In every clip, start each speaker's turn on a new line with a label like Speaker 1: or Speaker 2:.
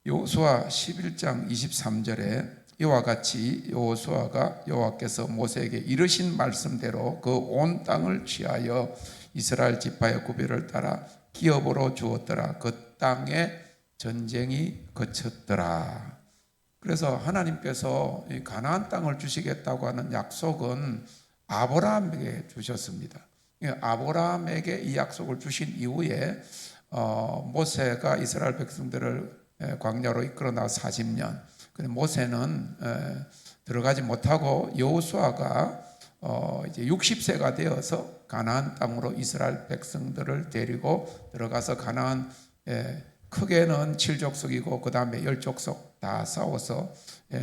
Speaker 1: 여호수아 11장 23절에 이와 같이 여호수아가 여호와께서 모세에게 이르신 말씀대로 그 온 땅을 취하여 이스라엘 지파의 구별을 따라 기업으로 주었더라. 그 땅에 전쟁이 그쳤더라. 그래서 하나님께서 이 가나안 땅을 주시겠다고 하는 약속은 아브라함에게 주셨습니다. 아브라함에게 이 약속을 주신 이후에 모세가 이스라엘 백성들을 광야로 이끌어 나와 40년. 모세는 들어가지 못하고 여호수아가 이제 60세가 되어서 가나안 땅으로 이스라엘 백성들을 데리고 들어가서 가나안 크게는 7족속이고 그 다음에 10족속 다 싸워서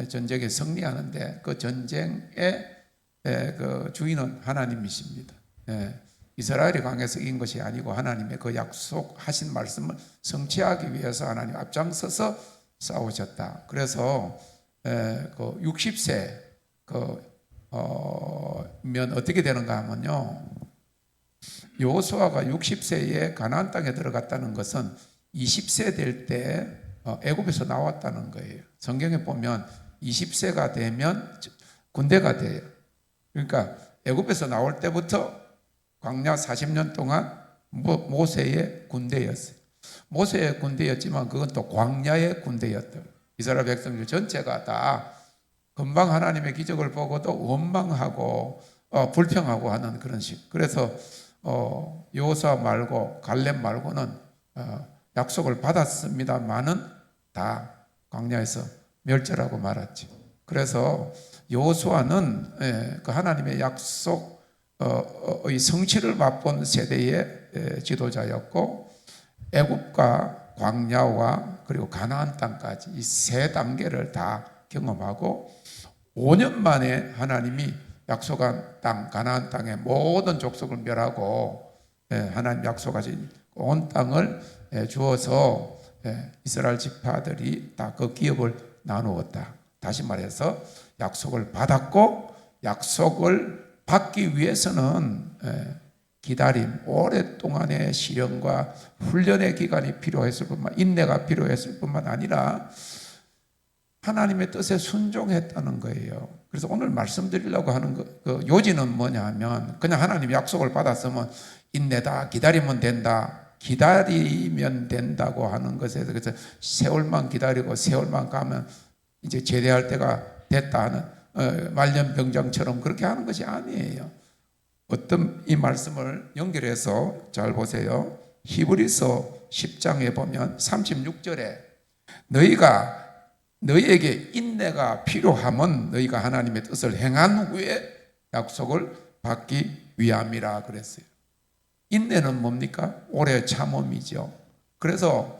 Speaker 1: 전쟁에 승리하는데 그 전쟁의 그 주인은 하나님이십니다. 이스라엘이 강해서 이긴 것이 아니고 하나님의 그 약속하신 말씀을 성취하기 위해서 하나님 앞장서서 싸우셨다. 그래서 그 60세 면 어떻게 되는가 하면요, 여호수아가 60세에 가나안 땅에 들어갔다는 것은 20세 될 때 애굽에서 나왔다는 거예요. 성경에 보면 20세가 되면 군대가 돼요. 그러니까 애굽에서 나올 때부터 광야 40년 동안 모세의 군대였어요. 모세의 군대였지만 그건 또 광야의 군대였다. 이스라엘 백성들 전체가 다 금방 하나님의 기적을 보고도 원망하고 불평하고 하는 그런 식. 그래서 여호수아 말고 갈렙 말고는 약속을 받았습니다만은 다 광야에서 멸절하고 말았죠. 그래서 여호수아는 그 하나님의 약속 의 성취를 맛본 세대의 지도자였고, 애굽과 광야와 그리고 가나안 땅까지 이 세 단계를 다 경험하고 5년 만에 하나님이 약속한 땅 가나안 땅의 모든 족속을 멸하고 하나님 약속하신 온 땅을 주어서 이스라엘 지파들이 다 그 기업을 나누었다. 다시 말해서 약속을 받았고, 약속을 받기 위해서는 기다림, 오랫동안의 시련과 훈련의 기간이 필요했을 뿐만, 인내가 필요했을 뿐만 아니라 하나님의 뜻에 순종했다는 거예요. 그래서 오늘 말씀드리려고 하는 그 요지는 뭐냐 하면, 그냥 하나님 약속을 받았으면 인내다, 기다리면 된다, 기다리면 된다고 하는 것에서, 그래서 세월만 기다리고 세월만 가면 이제 제대할 때가 됐다 하는 말년병장처럼 그렇게 하는 것이 아니에요. 어떤 이 말씀을 연결해서 잘 보세요. 히브리서 10장에 보면 36절에 너희에게 인내가 필요함은 너희가 하나님의 뜻을 행한 후에 약속을 받기 위함이라 그랬어요. 인내는 뭡니까? 오래 참음이죠. 그래서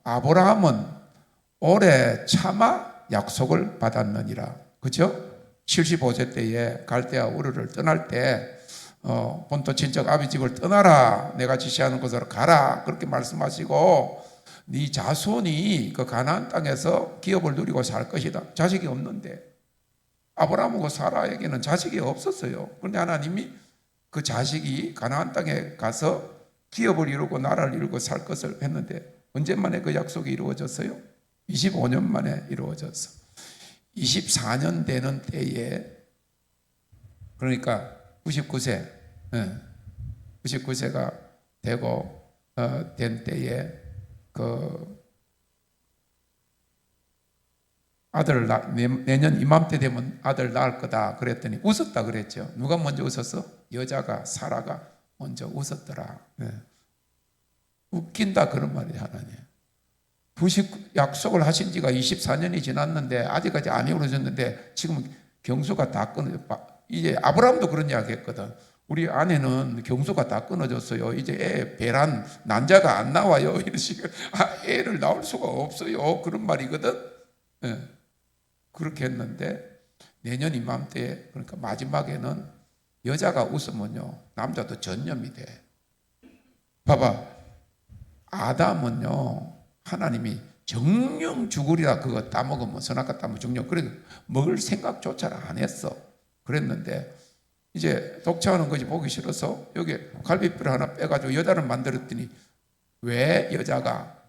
Speaker 1: 아브라함은 오래 참아 약속을 받았느니라. 그렇죠? 75세 때에 갈대아 우르를 떠날 때 본토 친척 아비 집을 떠나라, 내가 지시하는 곳으로 가라, 그렇게 말씀하시고 네 자손이 그 가나안 땅에서 기업을 누리고 살 것이다. 자식이 없는데, 아브라함하고 사라에게는 자식이 없었어요. 그런데 하나님이 그 자식이 가나안 땅에 가서 기업을 이루고 나라를 이루고 살 것을 했는데, 언제 만에 그 약속이 이루어졌어요? 25년 만에 이루어졌어. 24년 되는 때에, 그러니까 99세, 99세가 되고 된 때에 그 아들 내년 이맘때 되면 아들 낳을 거다 그랬더니 웃었다 그랬죠. 누가 먼저 웃었어? 여자가, 사라가 먼저 웃었더라. 웃긴다 그런 말이에요. 하나님 약속을 하신 지가 24년이 지났는데 아직까지 안 이루어졌는데 지금 경수가 다 끊어져. 이제 아브라함도 그런 이야기 했거든. 우리 아내는 경수가 다 끊어졌어요. 이제 배란 난자가 안 나와요. 이런 식으로 애를 낳을 수가 없어요. 그런 말이거든. 그렇게 했는데 내년 이맘때, 그러니까 마지막에는 여자가 웃으면요 남자도 전염이 돼. 봐봐, 아담은요 하나님이 정령 죽으리라 그거 따먹으면 선악과 따먹으면 정령, 그래도 먹을 생각조차 안 했어. 그랬는데 이제 독차하는 것이 보기 싫어서 여기 갈비뼈를 하나 빼가지고 여자를 만들었더니 왜 여자가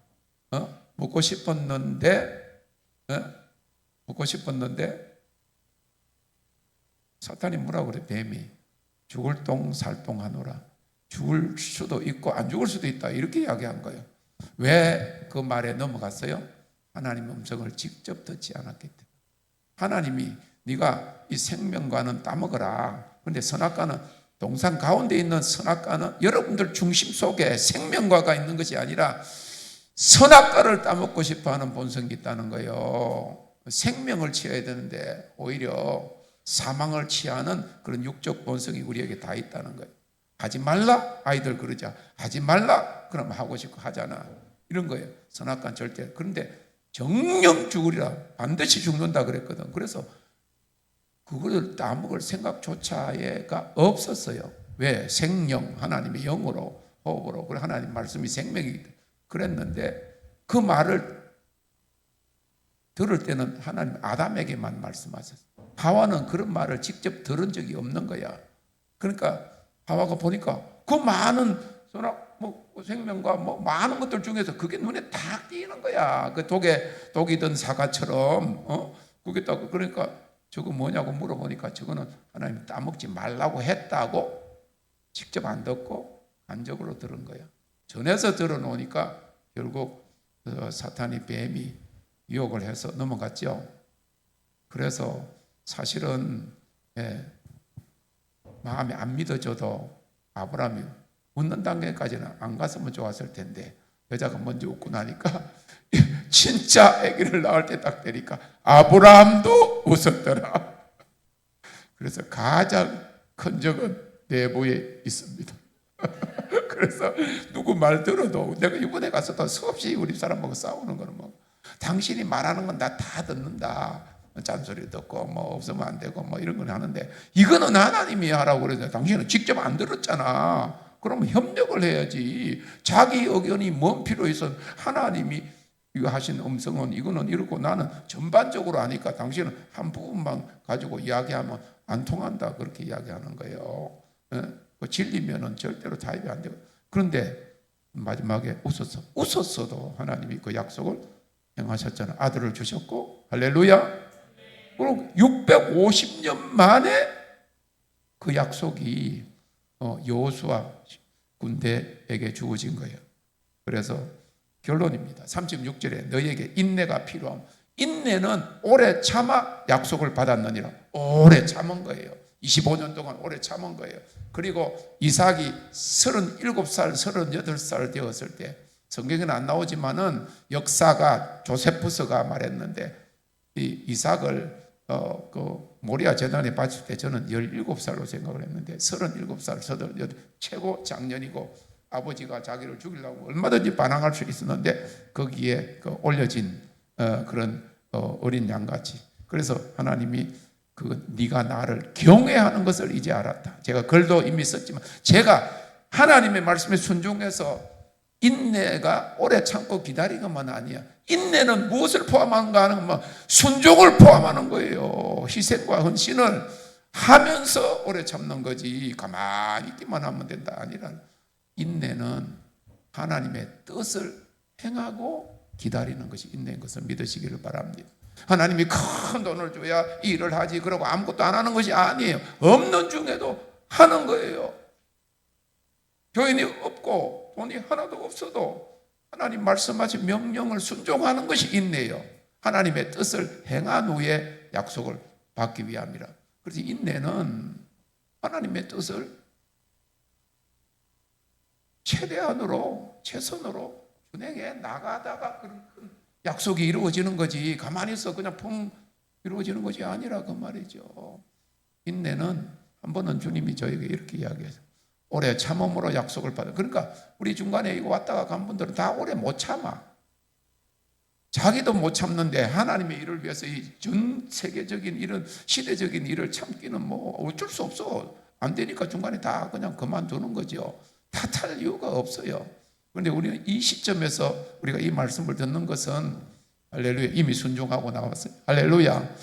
Speaker 1: 묻고 싶었는데 묻고 싶었는데 사탄이 뭐라고 그래? 뱀이 죽을 똥 살똥 하노라. 죽을 수도 있고 안 죽을 수도 있다 이렇게 이야기한 거예요. 왜 그 말에 넘어갔어요? 하나님의 음성을 직접 듣지 않았기 때문에. 하나님이 네가 이 생명과는 따먹어라. 그런데 선악과는 동산 가운데 있는 선악과는 여러분들 중심 속에 생명과가 있는 것이 아니라 선악과를 따먹고 싶어하는 본성이 있다는 거예요. 생명을 취해야 되는데 오히려 사망을 취하는 그런 육적 본성이 우리에게 다 있다는 거예요. 하지 말라 아이들 그러자. 하지 말라 그럼 하고 싶고 하잖아. 이런 거예요. 선악과는 절대. 그런데 정령 죽으리라 반드시 죽는다 그랬거든. 그래서 그걸 따먹을 생각조차가 없었어요. 왜? 생령 하나님의 영으로 호흡으로 그래 하나님 말씀이 생명이기 때문에 그랬는데 그 말을 들을 때는 하나님 아담에게만 말씀하셨어요. 하와는 그런 말을 직접 들은 적이 없는 거야. 그러니까 하와가 보니까 그 많은 생명과 많은 것들 중에서 그게 눈에 딱 띄는 거야. 그 독이 든 사과처럼 그게 딱 그러니까 저거 뭐냐고 물어보니까 저거는 하나님 따먹지 말라고 했다고 직접 안 듣고 간접으로 들은 거야. 전해서 들어놓으니까 결국 사탄이 뱀이 유혹을 해서 넘어갔죠. 그래서 사실은 마음에 안 믿어져도 아브라함이 웃는 단계까지는 안 갔으면 좋았을 텐데 여자가 먼저 웃고 나니까 진짜 아기를 낳을 때 딱 되니까 아브라함도 웃었더라. 그래서 가장 큰 적은 내부에 있습니다. 그래서 누구 말 들어도 내가 이번에 가서도 수없이 우리 사람하고 싸우는 거는 뭐 당신이 말하는 건 나 다 듣는다. 잔소리 듣고 뭐 없으면 안 되고 뭐 이런 건 하는데 이거는 하나님이 하라고 그러는데 당신은 직접 안 들었잖아. 그러면 협력을 해야지. 자기 의견이 뭔 필요 있어? 하나님이 이거 하신 음성은 이거는 이렇고 나는 전반적으로 하니까 당신은 한 부분만 가지고 이야기하면 안 통한다 그렇게 이야기하는 거예요. 진리면은 절대로 타협이 안 되고. 그런데 마지막에 웃었어도 하나님이 그 약속을 행하셨잖아. 아들을 주셨고 할렐루야. 그리고 650년 만에 그 약속이 여호수아 군대에게 주어진 거예요. 그래서 결론입니다. 36절에 너희에게 인내가 필요함. 인내는 오래 참아 약속을 받았느니라. 오래 참은 거예요. 25년 동안 오래 참은 거예요. 그리고 이삭이 37살, 38살 되었을 때 성경에는 안 나오지만은 역사가 조세푸스가 말했는데 이 이삭을 그 모리아 제단에 바칠 때 저는 17살로 생각을 했는데 37살, 38 최고 장년이고 아버지가 자기를 죽이려고 얼마든지 반항할 수 있었는데 거기에 그 올려진 그런 어린 양같이. 그래서 하나님이 네가 나를 경외하는 것을 이제 알았다. 제가 글도 이미 썼지만 제가 하나님의 말씀에 순종해서 인내가 오래 참고 기다리기만 아니야. 인내는 무엇을 포함한가 하는 건 순종을 포함하는 거예요. 희생과 헌신을 하면서 오래 참는 거지 가만히 있기만 하면 된다 아니라 인내는 하나님의 뜻을 행하고 기다리는 것이 인내인 것을 믿으시기를 바랍니다. 하나님이 큰 돈을 줘야 이 일을 하지 그러고 아무것도 안 하는 것이 아니에요. 없는 중에도 하는 거예요. 교인이 없고 돈이 하나도 없어도 하나님 말씀하신 명령을 순종하는 것이 인내예요. 하나님의 뜻을 행한 후에 약속을 받기 위함이라. 그래서 인내는 하나님의 뜻을 최대한으로 최선으로 준행해 나가다가 그런 약속이 이루어지는 거지 가만히 있어 그냥 펑 이루어지는 것이 아니라 그 말이죠. 인내는 한 번은 주님이 저에게 이렇게 이야기해서 오래 참음으로 약속을 받아. 그러니까 우리 중간에 이거 왔다가 간 분들은 다 오래 못 참아. 자기도 못 참는데 하나님의 일을 위해서 이 전 세계적인 이런 시대적인 일을 참기는 뭐 어쩔 수 없어. 안 되니까 중간에 다 그냥 그만두는 거죠. 탓할 이유가 없어요. 그런데 우리는 이 시점에서 우리가 이 말씀을 듣는 것은 할렐루야 이미 순종하고 나왔어요. 할렐루야.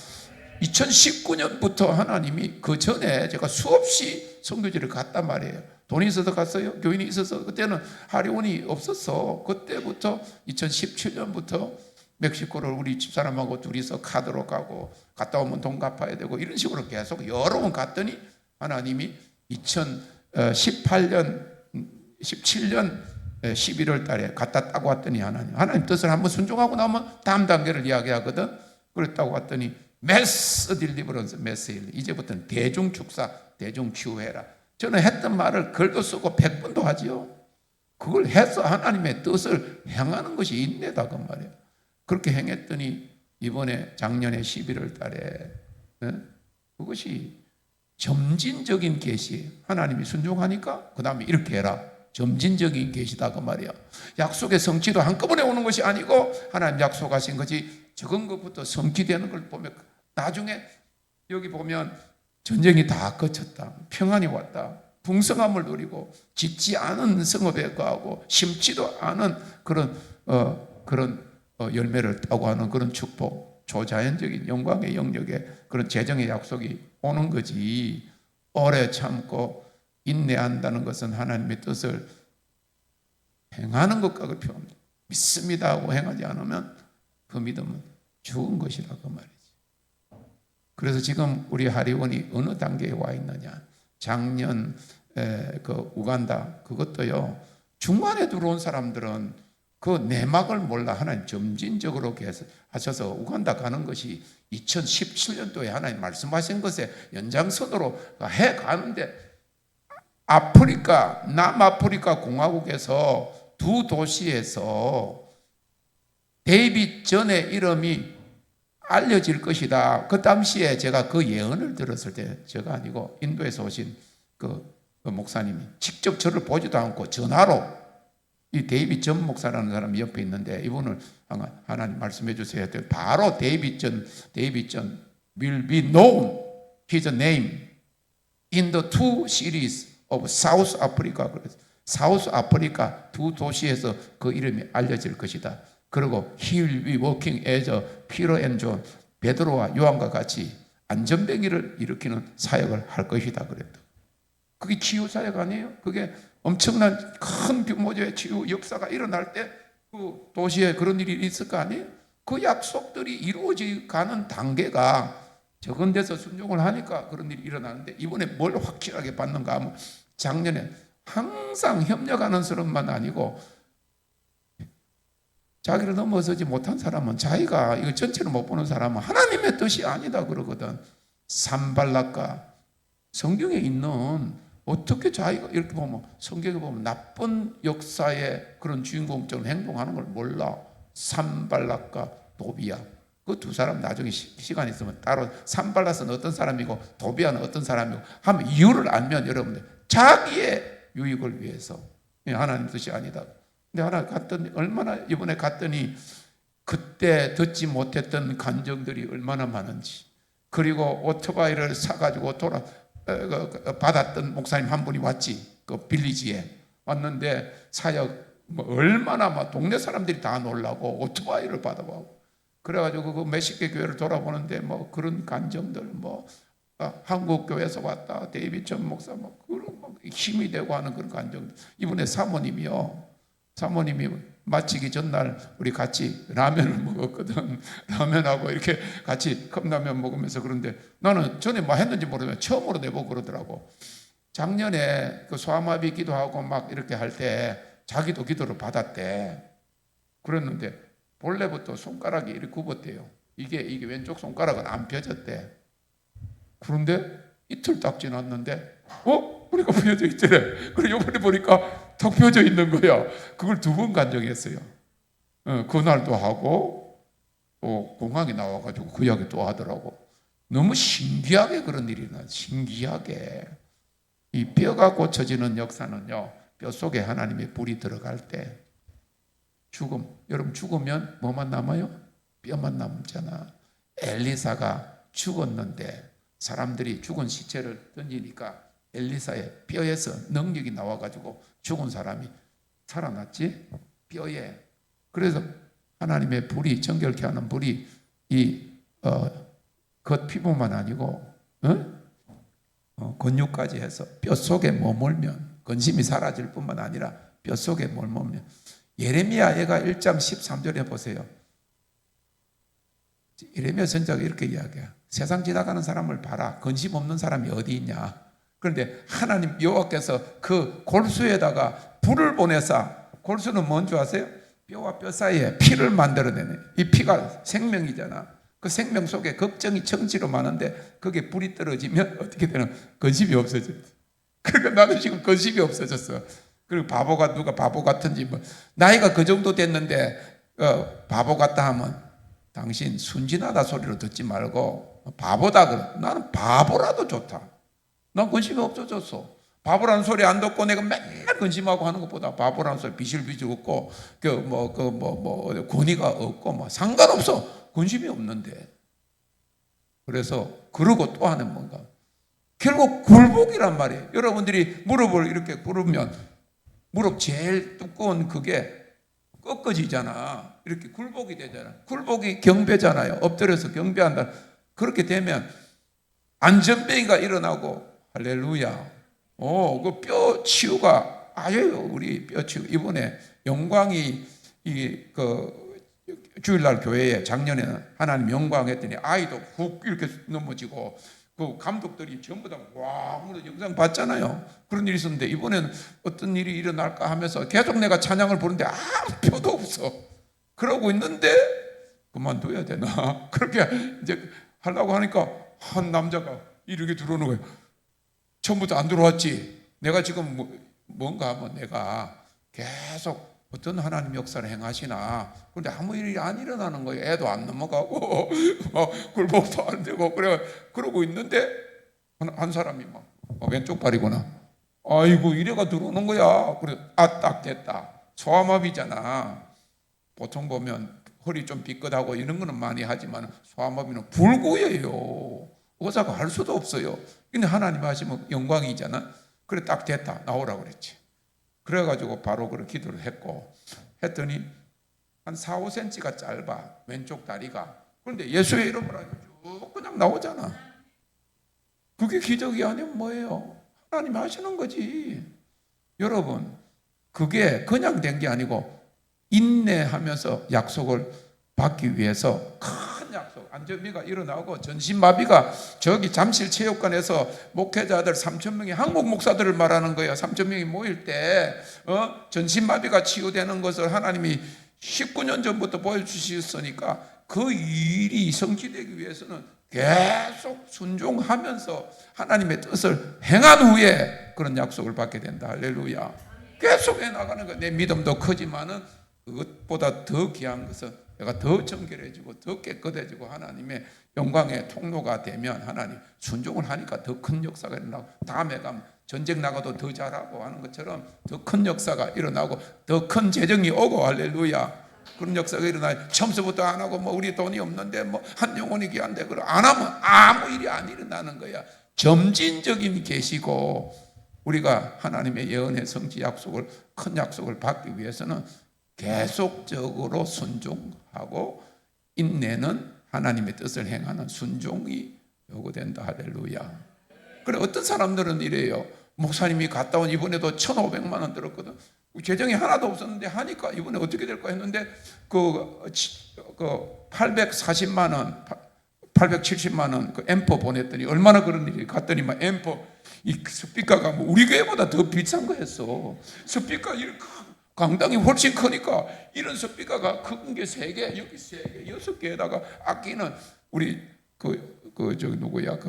Speaker 1: 2019년부터 하나님이 그 전에 제가 수없이 선교지를 갔단 말이에요. 돈이 있어서 갔어요? 교인이 있어서? 그때는 하리원이 없었어. 그때부터 2017년부터 멕시코를 우리 집사람하고 둘이서 카드로 가고 갔다 오면 돈 갚아야 되고 이런 식으로 계속 여러 번 갔더니 하나님이 2018년 17년 11월 달에 갔다 따고 왔더니 하나님 뜻을 한번 순종하고 나면 다음 단계를 이야기하거든. 그랬다고 왔더니 매스 딜리버런스 매스 힐, 이제부터는 대중 축사 대중 치유해라. 저는 했던 말을 글도 쓰고 100번도 하지요. 그걸 해서 하나님의 뜻을 행하는 것이 인내다 그 말이에요. 그렇게 행했더니 이번에 작년에 11월 달에 그것이 점진적인 계시, 하나님이 순종하니까 그 다음에 이렇게 해라. 점진적인 계시다 그 말이야. 약속의 성취도 한꺼번에 오는 것이 아니고 하나님 약속하신 것이 적은 것부터 성취되는 걸 보면 나중에 여기 보면 전쟁이 다 거쳤다. 평안이 왔다. 풍성함을 누리고 짓지 않은 성읍에 거하고 심지도 않은 그런 열매를 따고 하는 그런 축복, 초자연적인 영광의 영역에 그런 재정의 약속이 오는 거지. 오래 참고 인내한다는 것은 하나님의 뜻을 행하는 것과 그 표현합니다. 믿습니다 하고 행하지 않으면 그 믿음은 죽은 것이라 그 말이지. 그래서 지금 우리 하리원이 어느 단계에 와 있느냐. 작년 그 우간다 그것도요. 중간에 들어온 사람들은 그 내막을 몰라 하나님 점진적으로 하셔서 우간다 가는 것이 2017년도에 하나님 말씀하신 것에 연장선으로 해 가는데 아프리카 남아프리카 공화국에서 두 도시에서 데이빗 전의 이름이 알려질 것이다. 그 당시에 제가 그 예언을 들었을 때 제가 아니고 인도에서 오신 그 목사님이 직접 저를 보지도 않고 전화로 이 데이빗 전 목사라는 사람이 옆에 있는데 이분을 하나님 말씀해 주세요. 바로 데이빗 전 will be known his name in the two cities of South Africa. 그래서 사우스 아프리카 두 도시에서 그 이름이 알려질 것이다. 그리고 he will be working as a Peter and John, 베드로와 요한과 같이 안전뱅이를 일으키는 사역을 할 것이다 그랬다. 그게 치유 사역 아니에요? 그게 엄청난 큰 규모의 치유 역사가 일어날 때 그 도시에 그런 일이 있을 거 아니에요? 그 약속들이 이루어져 가는 단계가 적은 데서 순종을 하니까 그런 일이 일어나는데 이번에 뭘 확실하게 받는가 하면 작년에 항상 협력하는 사람만 아니고 자기를 넘어서지 못한 사람은 자기가 이거 전체를 못 보는 사람은 하나님의 뜻이 아니다 그러거든. 산발락과 성경에 있는 어떻게 자기가 이렇게 보면 성경에 보면 나쁜 역사의 그런 주인공처럼 행동하는 걸 몰라. 산발락과 도비야. 그 두 사람 나중에 시간 있으면 따로 산발락은 어떤 사람이고 도비야는 어떤 사람이고 하면 이유를 알면 여러분들 자기의 유익을 위해서 하나님 뜻이 아니다. 근데 하나 갔더니 얼마나 이번에 갔더니 그때 듣지 못했던 감정들이 얼마나 많은지 그리고 오토바이를 사가지고 받았던 목사님 한 분이 왔지 그 빌리지에 왔는데 사역 뭐 얼마나 막 동네 사람들이 다 놀라고 오토바이를 받아보고 그래가지고 그 멕시코 교회를 돌아보는데 뭐 그런 감정들 뭐 한국 교회에서 왔다 데이빗 전 목사 뭐 그런 뭐 힘이 되고 하는 그런 감정들. 이번에 사모님이 마치기 전날 우리 같이 라면을 먹었거든. 라면하고 이렇게 같이 컵라면 먹으면서 그런데 나는 전에 뭐 했는지 모르면 처음으로 내보고 그러더라고. 작년에 그 소아마비 기도하고 막 이렇게 할 때 자기도 기도를 받았대. 그랬는데 본래부터 손가락이 이렇게 굽었대요. 이게 왼쪽 손가락은 안 펴졌대. 그런데 이틀 딱 지났는데 보니까 펴져 있더래. 그리고 이번에 보니까 턱 펴져 있는 거야. 그걸 두 번 간증했어요. 그날도 하고 또 공항에 나와가지고 그 이야기 또 하더라고. 너무 신기하게 그런 일이 나. 신기하게 이 뼈가 고쳐지는 역사는요. 뼈 속에 하나님의 불이 들어갈 때 죽음. 여러분 죽으면 뭐만 남아요? 뼈만 남잖아. 엘리사가 죽었는데 사람들이 죽은 시체를 던지니까 엘리사의 뼈에서 능력이 나와가지고 죽은 사람이 살아났지? 뼈에. 그래서 하나님의 불이 정결케 하는 불이 겉피부만 아니고 근육까지 해서 뼈 속에 머물면 근심이 사라질 뿐만 아니라 뼛속에 몰모면 예레미야 애가 1장 13절에 보세요. 예레미야 선지자가 이렇게 이야기해요. 세상 지나가는 사람을 봐라. 근심 없는 사람이 어디 있냐. 그런데 하나님 여호와께서 그 골수에다가 불을 보내사, 골수는 뭔지 아세요? 뼈와 뼈 사이에 피를 만들어내네. 이 피가 생명이잖아. 그 생명 속에 걱정이 천지로 많은데 거기에 불이 떨어지면 어떻게 되는? 근심이 없어져. 그러니까 나도 지금 근심이 없어졌어. 그리고 바보가 누가 바보 같은지 뭐 나이가 그 정도 됐는데 바보 같다 하면 당신 순진하다 소리로 듣지 말고 바보다 그래. 나는 바보라도 좋다. 난 근심이 없어졌어. 바보라는 소리 안 듣고 내가 맨날 근심하고 하는 것보다 바보라는 소리 비실비실 웃고 권위가 없고 뭐 상관없어. 근심이 없는데. 그래서 그러고 또 하는 뭔가 결국 굴복이란 말이에요. 여러분들이 무릎을 이렇게 꿇으면 무릎 제일 두꺼운 그게 꺾어지잖아. 이렇게 굴복이 되잖아. 굴복이 경배잖아요. 엎드려서 경배한다. 그렇게 되면 안전뱅이가 일어나고 할렐루야. 그 뼈 치유가 아예요. 우리 뼈 치유. 이번에 영광이 주일날 교회에 작년에는 하나님 영광했더니 아이도 훅 이렇게 넘어지고 그 감독들이 전부 다 와 하면서 영상 봤잖아요. 그런 일이 있었는데 이번에는 어떤 일이 일어날까 하면서 계속 내가 찬양을 부르는데 아무 표도 없어. 그러고 있는데 그만둬야 되나? 그렇게 이제 하려고 하니까 한 남자가 이렇게 들어오는 거예요. 처음부터 안 들어왔지. 내가 지금 뭔가 하면 내가 계속 어떤 하나님 역사를 행하시나. 그런데 아무 일이 안 일어나는 거예요. 애도 안 넘어가고 굴복도 안 되고 그러고 있는데 한 사람이 막 왼쪽 발이구나. 아이고 이래가 들어오는 거야. 그래 딱 됐다. 소아마비잖아. 보통 보면 허리 좀 삐끗하고 이런 거는 많이 하지만 소아마비는 불구예요. 의사가 할 수도 없어요. 근데 하나님 하시면 영광이잖아. 그래 딱 됐다. 나오라 그랬지. 그래가지고 바로 그런 기도를 했더니 한 4, 5cm가 짧아. 왼쪽 다리가. 그런데 예수의 이름을 아주 쭉 그냥 나오잖아. 그게 기적이 아니면 뭐예요? 하나님 하시는 거지. 여러분 그게 그냥 된 게 아니고 인내하면서 약속을 받기 위해서 큰 약속, 안전비가 일어나고 전신마비가 저기 잠실체육관에서 목회자들 3,000명이 한국 목사들을 말하는 거예요. 3,000명이 모일 때 전신마비가 치유되는 것을 하나님이 19년 전부터 보여주셨으니까 그 일이 성취되기 위해서는 계속 순종하면서 하나님의 뜻을 행한 후에 그런 약속을 받게 된다. 할렐루야. 계속 해나가는 거. 내 믿음도 크지만은 그것보다 더 귀한 것은 내가 더 정결해지고 더 깨끗해지고 하나님의 영광의 통로가 되면 하나님 순종을 하니까 더 큰 역사가 일어나고 다음에 가면 전쟁 나가도 더 잘하고 하는 것처럼 더 큰 역사가 일어나고 더 큰 재정이 오고 할렐루야. 그런 역사가 일어나요. 처음부터 안 하고 뭐 우리 돈이 없는데 뭐 한 영혼이 귀한데 그래 안 하면 아무 일이 안 일어나는 거야. 점진적인 계시고 우리가 하나님의 예언의 성취 약속을 큰 약속을 받기 위해서는 계속적으로 순종하고 인내는 하나님의 뜻을 행하는 순종이 요구된다. 할렐루야. 그래 어떤 사람들은 이래요. 목사님이 갔다 온 이번에도 1,500만 원 들었거든. 재정이 하나도 없었는데 하니까 이번에 어떻게 될까 했는데 그 840만 원 870만 원 그 앰프 보냈더니 얼마나 그런 일이 갔더니 막 앰프 이 스피커가 뭐 우리 교회보다 더 비싼 거 했어. 스피커 이렇게 강당이 훨씬 크니까 이런 스피커가 큰 게 3개, 여기 3개, 6개에다가 악기는 우리 저기 누구야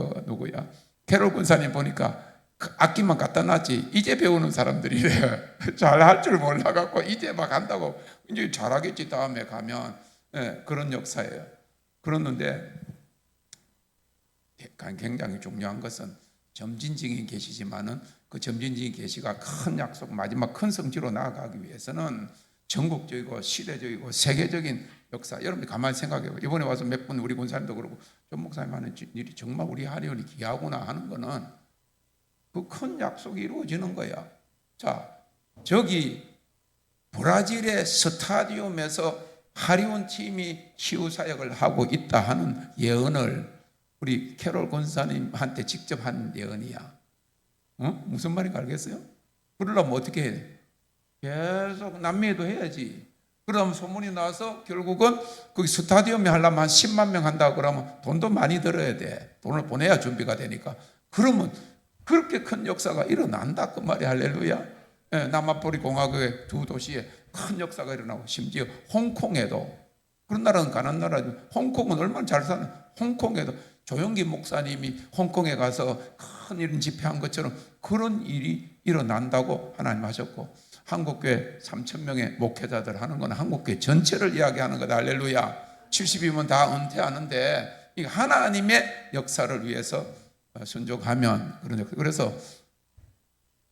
Speaker 1: 캐롤 군사님 보니까 그 악기만 갖다 놨지 이제 배우는 사람들이래. 잘할 줄 몰라갖고 이제 막 한다고 이제 잘하겠지 다음에 가면. 그런 역사예요. 그러는데 굉장히 중요한 것은 점진적인 계시지만은 그 점진적인 계시가 큰 약속 마지막 큰 성취로 나아가기 위해서는 전국적이고 시대적이고 세계적인 역사. 여러분들 가만히 생각해요. 이번에 와서 몇 분 우리 군사님도 그러고 전 목사님 하는 일이 정말 우리 하리온이 귀하구나 하는 거는 그 큰 약속이 이루어지는 거야. 자, 저기 브라질의 스타디움에서 하리온 팀이 치유 사역을 하고 있다 하는 예언을 우리 캐롤 권사님한테 직접 한 예언이야. 무슨 말인가 알겠어요? 그러려면 어떻게 해야 돼? 계속 남미에도 해야지. 그러면 소문이 나서 결국은 거기 스타디움에 하려면 한 10만 명 한다 그러면 돈도 많이 들어야 돼. 돈을 보내야 준비가 되니까. 그러면 그렇게 큰 역사가 일어난다 그 말이야. 할렐루야. 예, 남아프리 공화국의 두 도시에 큰 역사가 일어나고 심지어 홍콩에도 그런 나라는 가난 나라죠. 홍콩은 얼마나 잘 사는 홍콩에도 조영기 목사님이 홍콩에 가서 큰 이런 집회한 것처럼 그런 일이 일어난다고 하나님 하셨고 한국교회 3,000명의 목회자들 하는 건 한국교회 전체를 이야기하는 거다. 할렐루야. 70이면 다 은퇴하는데 이 하나님의 역사를 위해서 순종하면 그래서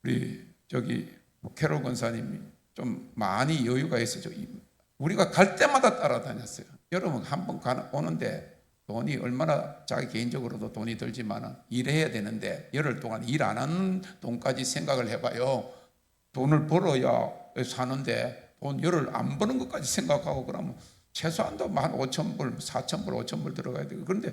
Speaker 1: 우리 저기 캐롤 권사님이 좀 많이 여유가 있어죠. 우리가 갈 때마다 따라다녔어요. 여러분 한 번 오는데 돈이 얼마나 자기 개인적으로도 돈이 들지만 일해야 되는데 열흘 동안 일 안 하는 돈까지 생각을 해봐요. 돈을 벌어야 사는데 돈 열흘 안 버는 것까지 생각하고 그러면 최소한도 15,000불, 4,000불, 5,000불 들어가야 되고 그런데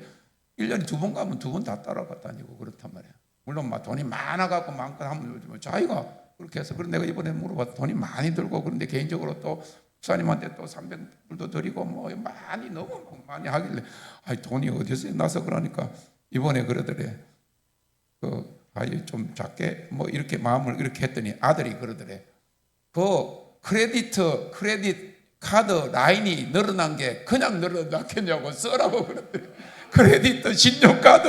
Speaker 1: 1년에 2번 가면 2번 다 따라가 다니고 그렇단 말이야. 물론 막 돈이 많아갖고 많고 하면 요즘 자기가 그렇게 해서 그런데 내가 이번에 물어봤더니 돈이 많이 들고 그런데 개인적으로 또 목사님한테 또 300불도 드리고 뭐 많이 너무 많이 하길래 아이 돈이 어디서 나서 그러니까 이번에 그러더래 아이 좀 작게 뭐 이렇게 마음을 이렇게 했더니 아들이 그러더래 그 크레딧 카드 라인이 늘어난 게 그냥 늘어났겠냐고 써라고 그러더래. 크레딧 신용카드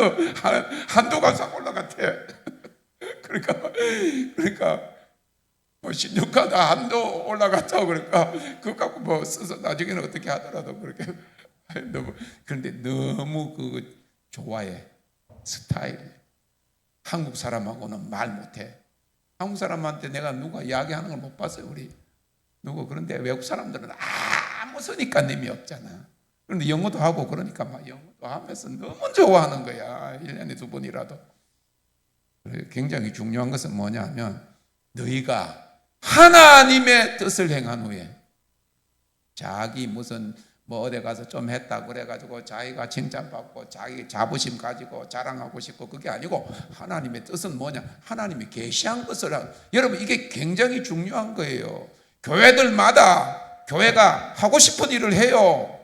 Speaker 1: 한도가 싹 올라갔대. 그러니까 뭐 신용카드 한도 올라갔다고 그러니까 그거 갖고 뭐 써서 나중에는 어떻게 하더라도 그렇게 그런데 너무 그 좋아해 스타일. 한국 사람하고는 말 못해. 한국 사람한테 내가 누가 이야기하는 걸 못 봤어요. 우리 누구 그런데 외국 사람들은 아무 선입관념이 없잖아. 그런데 영어도 하고 그러니까 막 영어도 하면서 너무 좋아하는 거야. 1년에 2번이라도. 굉장히 중요한 것은 뭐냐면 너희가 하나님의 뜻을 행한 후에 자기 무슨 뭐 어디 가서 좀 했다 그래가지고 자기가 칭찬받고 자기 자부심 가지고 자랑하고 싶고 그게 아니고 하나님의 뜻은 뭐냐? 하나님이 계시한 것을 여러분 이게 굉장히 중요한 거예요. 교회들마다 교회가 하고 싶은 일을 해요.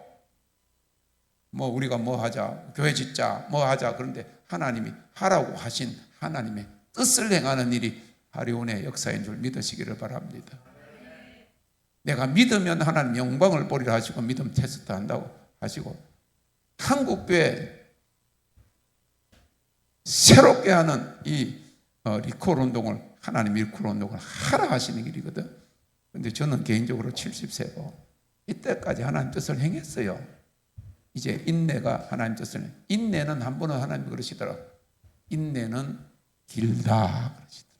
Speaker 1: 뭐 우리가 뭐 하자 교회 짓자 뭐 하자 그런데 하나님이 하라고 하신 하나님의 뜻을 행하는 일이 하리온의 역사인 줄 믿으시기를 바랍니다. 내가 믿으면 하나님 영광을 보리라 하시고 믿음 테스트 한다고 하시고 한국교회 새롭게 하는 이 리콜 운동을 하나님 리콜 운동을 하라 하시는 길이거든. 그런데 저는 개인적으로 70세고 이때까지 하나님 뜻을 행했어요. 이제 인내가 하나님 뜻을 인내는 한 번은 하나님 그러시더라고. 인내는 길다 그러시더라고.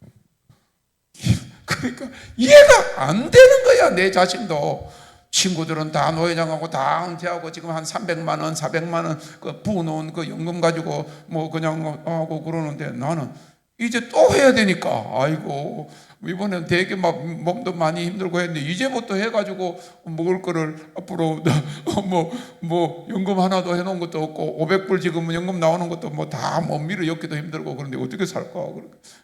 Speaker 1: 그러니까 이해가 안 되는 거야. 내 자신도. 친구들은 다 노회장하고 다 은퇴하고 지금 한 300만 원, 400만 원 그 부어놓은 그 연금 가지고 뭐 그냥 하고 그러는데 나는 이제 또 해야 되니까 아이고 이번엔 되게 막 몸도 많이 힘들고 했는데 이제부터 해가지고 먹을 거를 앞으로 뭐 연금 하나도 해놓은 것도 없고 500불 지금 연금 나오는 것도 뭐 다 못 밀어 엮기도 힘들고 그런데 어떻게 살까?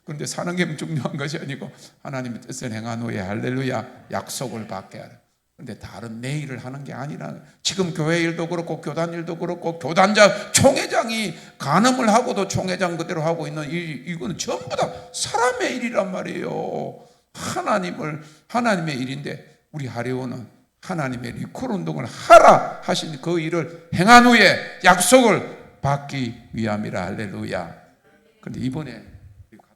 Speaker 1: 그런데 사는 게 중요한 것이 아니고 하나님의 뜻을 행한 후에 할렐루야 약속을 받게 하라. 그런데 다른 내 일을 하는 게 아니라 지금 교회 일도 그렇고 교단 일도 그렇고 교단장 총회장이 간음을 하고도 총회장 그대로 하고 있는 이거는 전부 다 사람의 일이란 말이에요. 하나님의 일인데 우리 하리오는 하나님의 리콜 운동을 하라 하신 그 일을 행한 후에 약속을 받기 위함이라. 할렐루야. 그런데 이번에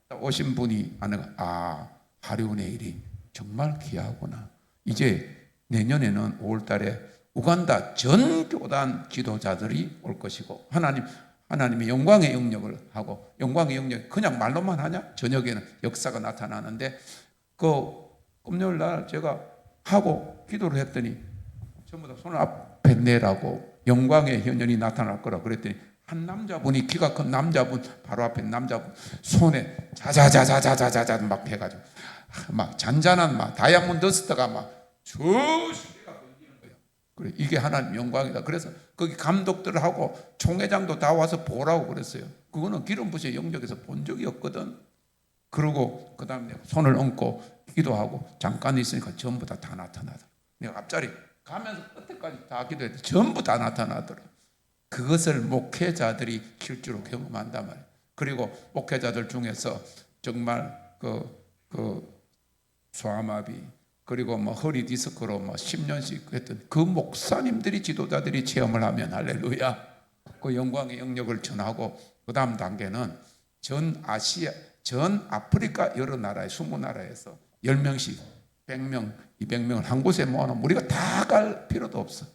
Speaker 1: 갔다 오신 분이 아는 하리온의 일이 정말 귀하구나. 이제 내년에는 5월 달에 우간다 전 교단 지도자들이 올 것이고 하나님의 영광의 영역을 하고 영광의 영역 그냥 말로만 하냐? 저녁에는 역사가 나타나는데 그 금요일 날 제가 하고 기도를 했더니 전부 다 손을 앞에 내라고 영광의 현현이 나타날 거라 그랬더니 한 남자분이 키가 큰 남자분 바로 앞에 남자분 손에 자자자자자자자 막 해가지고 막 잔잔한 막 다이아몬드스트가 막 저시계가 걸리는 거예요. 그래 이게 하나님 영광이다. 그래서 거기 감독들하고 총회장도 다 와서 보라고 그랬어요. 그거는 기름 부시의 영역에서 본 적이 없거든. 그러고 그 다음에 손을 얹고 기도하고 잠깐 있으니까 전부 다 나타나더라. 내가 앞자리 가면서 끝에까지 다 기도했더니 전부 다 나타나더라. 그것을 목회자들이 실제로 경험한단 말이에요. 그리고 목회자들 중에서 정말 그 소아마비 그리고 뭐 허리 디스크로 뭐 10년씩 했던 그 목사님들이 지도자들이 체험을 하면 할렐루야. 그 영광의 영역을 전하고 그 다음 단계는 전 아시아, 전 아프리카 여러 나라에 20나라에서 10명씩 100명, 200명을 한 곳에 모아놓으면 우리가 다 갈 필요도 없어.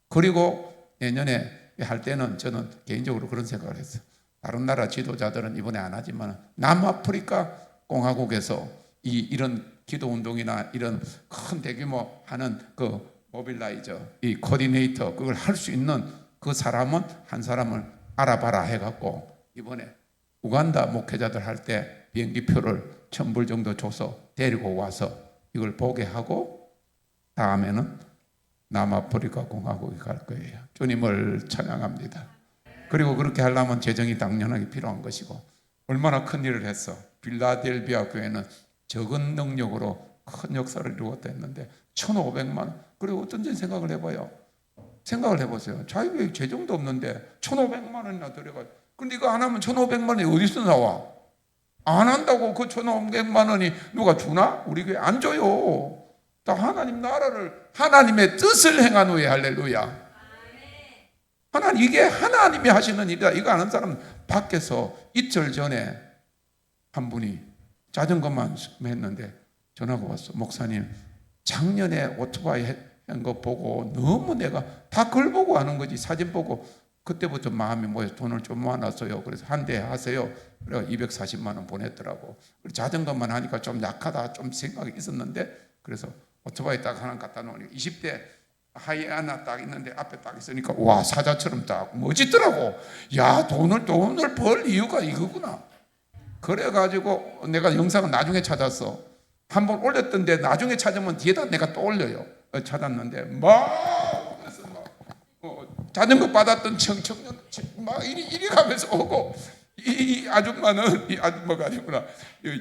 Speaker 1: 그리고 내년에 할 때는 저는 개인적으로 그런 생각을 했어요. 다른 나라 지도자들은 이번에 안 하지만 남아프리카 공화국에서 이런 기도 운동이나 이런 큰 대규모 하는 그 모빌라이저, 이 코디네이터 그걸 할 수 있는 그 사람은 한 사람을 알아봐라 해갖고 이번에 우간다 목회자들 할 때 비행기 표를 1,000불 정도 줘서 데리고 와서 이걸 보게 하고 다음에는 남아프리카 공화국에 갈 거예요. 주님을 찬양합니다. 그리고 그렇게 하려면 재정이 당연하게 필요한 것이고 얼마나 큰 일을 했어. 빌라델비아 교회는 적은 능력으로 큰 역사를 이루었다 했는데 1,500만 원. 그리고 어떤 생각을 해봐요. 생각을 해보세요. 자유교회 재정도 없는데 1,500만 원이나 들여가지고 근데 이거 안 하면 1,500만 원이 어디서 나와? 안 한다고 그 1,500만 원이 누가 주나? 우리 교회 안 줘요. 다 하나님 나라를 하나님의 뜻을 행한 후에 할렐루야. 하나님 이게 하나님이 하시는 일이다. 이거 아는 사람 밖에서 이틀 전에 한 분이 자전거만 했는데 전화가 왔어. 목사님 작년에 오토바이 한 거 보고 너무 내가 다 그걸 보고 하는 거지. 사진 보고 그때부터 마음이 뭐예요. 돈을 좀 모아놨어요. 그래서 한 대 하세요. 그래서 240만 원 보냈더라고. 자전거만 하니까 좀 약하다 좀 생각이 있었는데 그래서 오토바이 딱 하나 갖다 놓으니 20대 하이 하나 딱 있는데 앞에 딱 있으니까 와 사자처럼 딱 멋있더라고. 야 돈을 벌 이유가 이거구나. 그래가지고 내가 영상을 나중에 찾았어. 한번 올렸던데 나중에 찾으면 뒤에다 내가 또 올려요. 찾았는데 막 자전거 받았던 청년 막 이리 가면서 오고 이 아줌마는 이 아줌마가 아니구나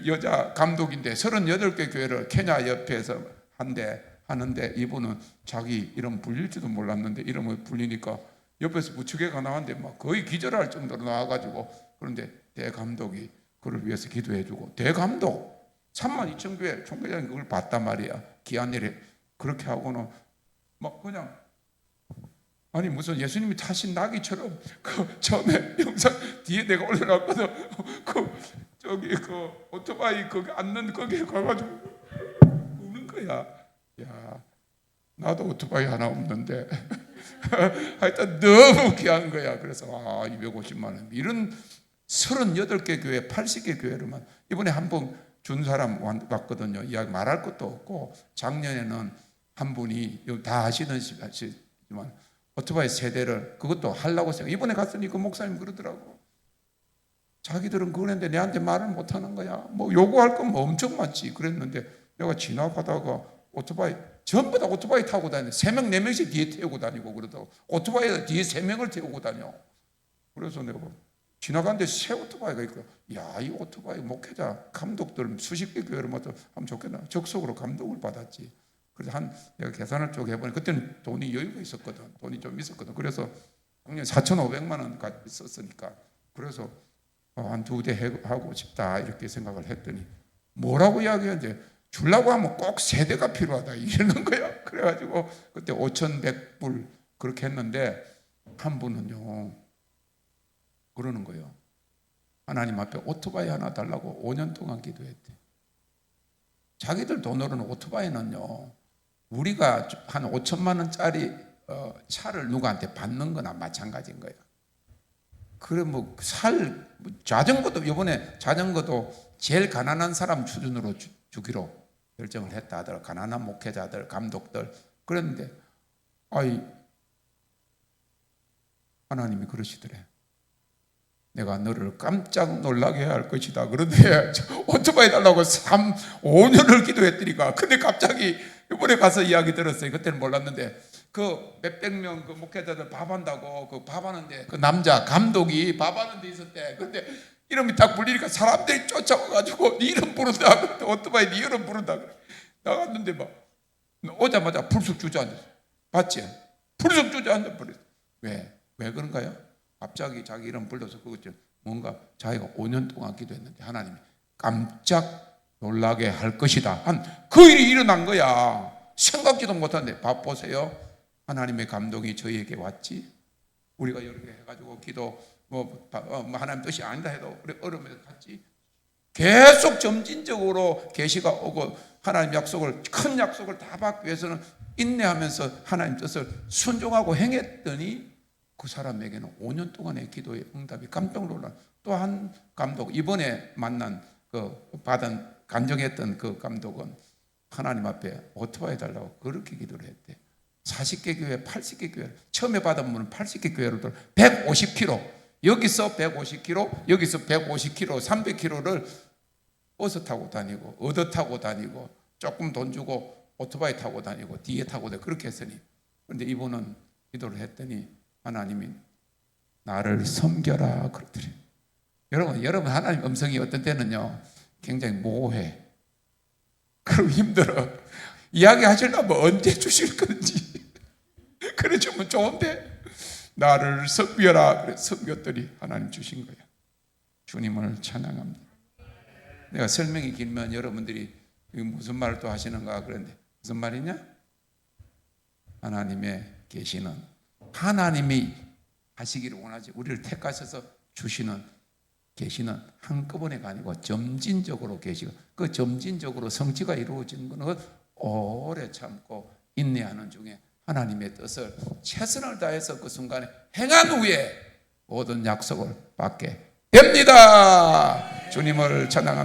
Speaker 1: 여자 감독인데 38개 교회를 케냐 옆에서 한대 하는데 이분은 자기 이름 불릴지도 몰랐는데 이름을 불리니까 옆에서 부축회가 나왔는데 막 거의 기절할 정도로 나와가지고 그런데 대감독이 그를 위해서 기도해주고 대감독 32,000교회 총회장이 그걸 봤단 말이야. 귀한 일에 그렇게 하고는 막 그냥 아니 무슨 예수님이 타신 나귀처럼 그 처음에 영상 뒤에 내가 올려놨거든. 그 오토바이 거기 앉는 거기에 가가지고 우는 거야. 야 나도 오토바이 하나 없는데 하여튼 너무 귀한 거야. 그래서 250만 원 이런 38개 교회 80개 교회로만 이번에 한 번 준 사람 왔거든요. 이야기 말할 것도 없고 작년에는 한 분이 다 아시지만 오토바이 세대를 그것도 하려고 생각. 이번에 갔더니 그 목사님 그러더라고. 자기들은 그걸 했는데 내한테 말을 못하는 거야. 뭐 요구할 건 뭐 엄청 많지. 그랬는데 내가 지나가다가 오토바이 전부 다 오토바이 타고 다니는 3명 4명씩 뒤에 태우고 다니고 그러다가 오토바이 뒤에 3명을 태우고 다녀. 그래서 내가 지나가는데 새 오토바이가 있고 야 이 오토바이 목회자 감독들 수십 개 교회를 맡아 하면 좋겠나. 적석으로 감독을 받았지. 그래서 내가 계산을 쭉 해보니 그때는 돈이 여유가 있었거든. 돈이 좀 있었거든. 그래서 작년 4,500만 원 썼으니까 그래서 한 2대 하고 싶다 이렇게 생각을 했더니 뭐라고 이야기하는지 주려고 하면 꼭 세대가 필요하다 이러는 거야. 그래가지고 그때 5,100불 그렇게 했는데 한 분은요 그러는 거예요. 하나님 앞에 오토바이 하나 달라고 5년 동안 기도했대. 자기들 돈으로는 오토바이는요 우리가 한 5천만 원짜리 차를 누구한테 받는 거나 마찬가지인 거예요. 그래 자전거도 이번에 자전거도 제일 가난한 사람 수준으로 주기로 결정을 했다 하더라고. 가난한 목회자들, 감독들. 그랬는데 하나님이 그러시더래. 내가 너를 깜짝 놀라게 할 것이다. 그런데 오토바이 달라고 5년을 기도했더니까 근데 갑자기 이번에 가서 이야기 들었어요. 그때는 몰랐는데 그 몇백 명 그 목회자들 밥한다고 그 밥하는데 그 남자 감독이 밥하는 데 있었대. 근데 이름이 딱 불리니까 사람들이 쫓아와가지고 네 이름 부른다. 그래. 오토바이 네 이름 부른다. 그래. 나갔는데 막 오자마자 불쑥 주저앉았어. 봤지? 불쑥 주저앉아 버렸어. 왜 그런가요? 갑자기 자기 이름 불러서 그것 뭔가 자기가 5년 동안 기도했는데 하나님이 깜짝 놀라게 할 것이다. 그 일이 일어난 거야. 생각지도 못한데 밥 보세요. 하나님의 감동이 저희에게 왔지. 우리가 이렇게 해가지고 기도 하나님 뜻이 아니다 해도 우리 얼음에서 갔지. 계속 점진적으로 계시가 오고 하나님 약속을 큰 약속을 다 받기 위해서는 인내하면서 하나님 뜻을 순종하고 행했더니 그 사람에게는 5년 동안의 기도의 응답이 깜짝 놀란 또 한 감독, 이번에 만난 받은 간증했던 그 감독은 하나님 앞에 오토바이 달라고 그렇게 기도를 했대. 40개 교회, 80개 교회, 처음에 받은 분은 80개 교회로 150km, 여기서 150km, 여기서 150km, 300km를 버스 타고 다니고 얻어 타고 다니고 조금 돈 주고 오토바이 타고 다니고 뒤에 타고 다니고 그렇게 했으니, 그런데 이분은 기도를 했더니 하나님이 나를 섬겨라 그러더래. 여러분 하나님 음성이 어떤 때는요 굉장히 모호해. 그럼 힘들어. 이야기하시려면 언제 주실 건지 그래 주면 좋은데 나를 섬겨라 그래 섬겼더니 하나님 주신 거야. 주님을 찬양합니다. 내가 설명이 길면 여러분들이 무슨 말을 또 하시는가 그런데 무슨 말이냐? 하나님의 계시는, 하나님이 하시기를 원하지 우리를 택하셔서 주시는 계시는 한꺼번에가 아니고 점진적으로 계시고, 그 점진적으로 성취가 이루어지는 것은 오래 참고 인내하는 중에 하나님의 뜻을 최선을 다해서 그 순간에 행한 후에 모든 약속을 받게 됩니다. 주님을 찬양합니다.